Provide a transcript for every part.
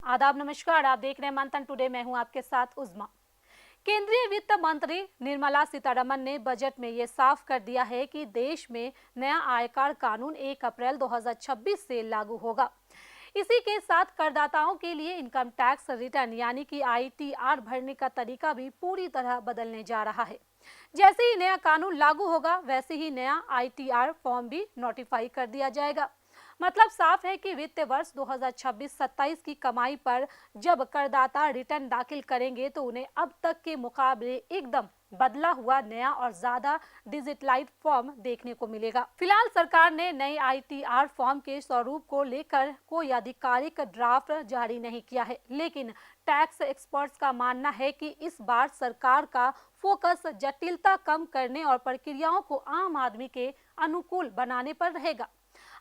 आदाब नमस्कार, आप देख रहे हैं मंथन टुडे। मैं हूं आपके साथ उज़मा। केंद्रीय वित्त मंत्री निर्मला सीतारमण ने बजट में ये साफ कर दिया है कि देश में नया आयकर कानून 1 अप्रैल 2026 से लागू होगा। इसी के साथ करदाताओं के लिए इनकम टैक्स रिटर्न यानी कि ITR भरने का तरीका भी पूरी तरह बदलने जा रहा है। जैसे ही नया कानून लागू होगा वैसे ही नया ITR फॉर्म भी नोटिफाई कर दिया जाएगा। मतलब साफ है कि वित्त वर्ष 2026-27 की कमाई पर जब करदाता रिटर्न दाखिल करेंगे तो उन्हें अब तक के मुकाबले एकदम बदला हुआ नया और ज्यादा डिजिटलाइज फॉर्म देखने को मिलेगा। फिलहाल सरकार ने नए ITR फॉर्म के स्वरूप को लेकर कोई आधिकारिक ड्राफ्ट जारी नहीं किया है, लेकिन टैक्स एक्सपर्ट्स का मानना है कि इस बार सरकार का फोकस जटिलता कम करने और प्रक्रियाओं को आम आदमी के अनुकूल बनाने पर रहेगा।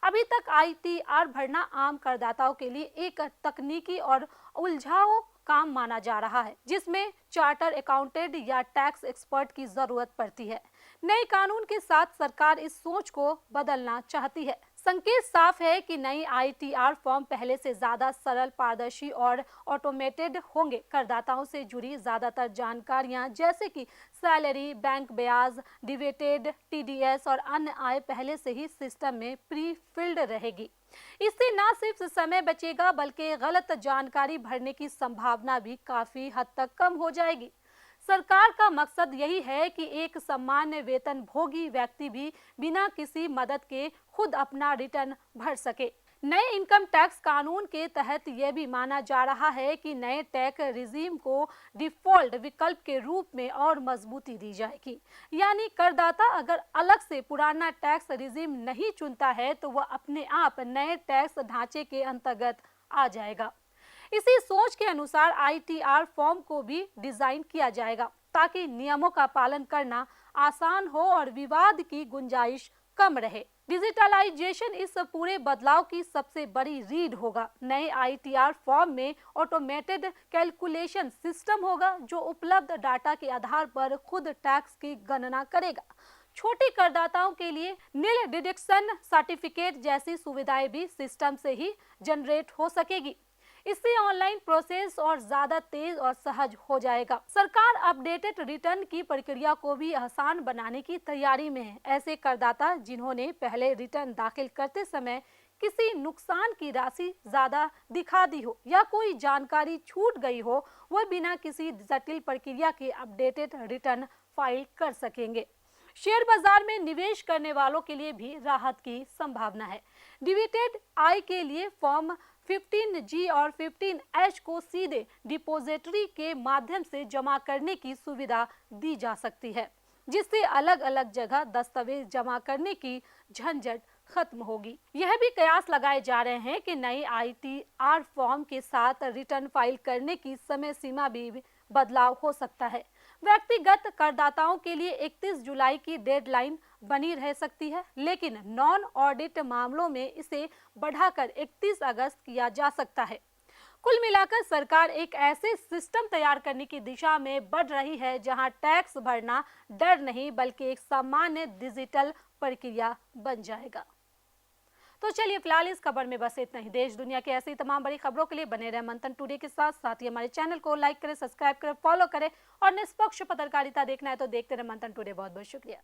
अभी तक ITR भरना आम करदाताओं के लिए एक तकनीकी और उलझाऊ काम माना जा रहा है, जिसमें चार्टर अकाउंटेंट या टैक्स एक्सपर्ट की जरूरत पड़ती है। नए कानून के साथ सरकार इस सोच को बदलना चाहती है। संकेत साफ है कि नई ITR फॉर्म पहले से ज्यादा सरल, पारदर्शी और ऑटोमेटेड होंगे। करदाताओं से जुड़ी ज्यादातर जानकारियां जैसे कि सैलरी, बैंक ब्याज, डिविडेंड, TDS और अन्य आय पहले से ही सिस्टम में प्री फिल्ड रहेगी। इससे न सिर्फ समय बचेगा बल्कि गलत जानकारी भरने की संभावना भी काफी हद तक कम हो जाएगी। सरकार का मकसद यही है कि एक सामान्य वेतन भोगी व्यक्ति भी बिना किसी मदद के खुद अपना रिटर्न भर सके। नए इनकम टैक्स कानून के तहत यह भी माना जा रहा है कि नए टैक्स रिजीम को डिफॉल्ट विकल्प के रूप में और मजबूती दी जाएगी। यानी करदाता अगर अलग से पुराना टैक्स रिजीम नहीं चुनता है तो वह अपने आप नए टैक्स ढांचे के अंतर्गत आ जाएगा। इसी सोच के अनुसार ITR फॉर्म को भी डिजाइन किया जाएगा ताकि नियमों का पालन करना आसान हो और विवाद की गुंजाइश कम रहे। डिजिटलाइजेशन इस पूरे बदलाव की सबसे बड़ी रीढ़ होगा। नए ITR फॉर्म में ऑटोमेटेड कैलकुलेशन सिस्टम होगा जो उपलब्ध डाटा के आधार पर खुद टैक्स की गणना करेगा। छोटे करदाताओं के लिए नील डिडक्शन सर्टिफिकेट जैसी सुविधाएं भी सिस्टम से ही जनरेट हो सकेगी। इससे ऑनलाइन प्रोसेस और ज्यादा तेज और सहज हो जाएगा। सरकार अपडेटेड रिटर्न की प्रक्रिया को भी आसान बनाने की तैयारी में है। ऐसे करदाता जिन्होंने पहले रिटर्न दाखिल करते समय किसी नुकसान की राशि ज्यादा दिखा दी हो या कोई जानकारी छूट गई हो, वह बिना किसी जटिल प्रक्रिया के अपडेटेड रिटर्न फाइल कर सकेंगे। शेयर बाजार में निवेश करने वालों के लिए भी राहत की संभावना है। डिविडेंड आय के लिए फॉर्म 15G और 15H को सीधे डिपॉजिटरी के माध्यम से जमा करने की सुविधा दी जा सकती है, जिससे अलग अलग जगह दस्तावेज जमा करने की झंझट खत्म होगी। यह भी कयास लगाए जा रहे हैं कि नई ITR फॉर्म के साथ रिटर्न फाइल करने की समय सीमा भी बदलाव हो सकता है। व्यक्तिगत करदाताओं के लिए 31 जुलाई की डेडलाइन बनी रह सकती है, लेकिन नॉन ऑडिट मामलों में इसे बढ़ाकर 31 अगस्त किया जा सकता है। कुल मिलाकर सरकार एक ऐसे सिस्टम तैयार करने की दिशा में बढ़ रही है जहां टैक्स भरना डर नहीं बल्कि एक सामान्य डिजिटल प्रक्रिया बन जाएगा। तो चलिए फिलहाल इस खबर में बस इतना ही। देश दुनिया की ऐसी तमाम बड़ी खबरों के लिए बने रहे मंथन टुडे के साथ ही हमारे चैनल को लाइक करें, सब्सक्राइब करें, फॉलो करें और निष्पक्ष पत्रकारिता देखना है तो देखते रहे मंथन टुडे। बहुत बहुत शुक्रिया।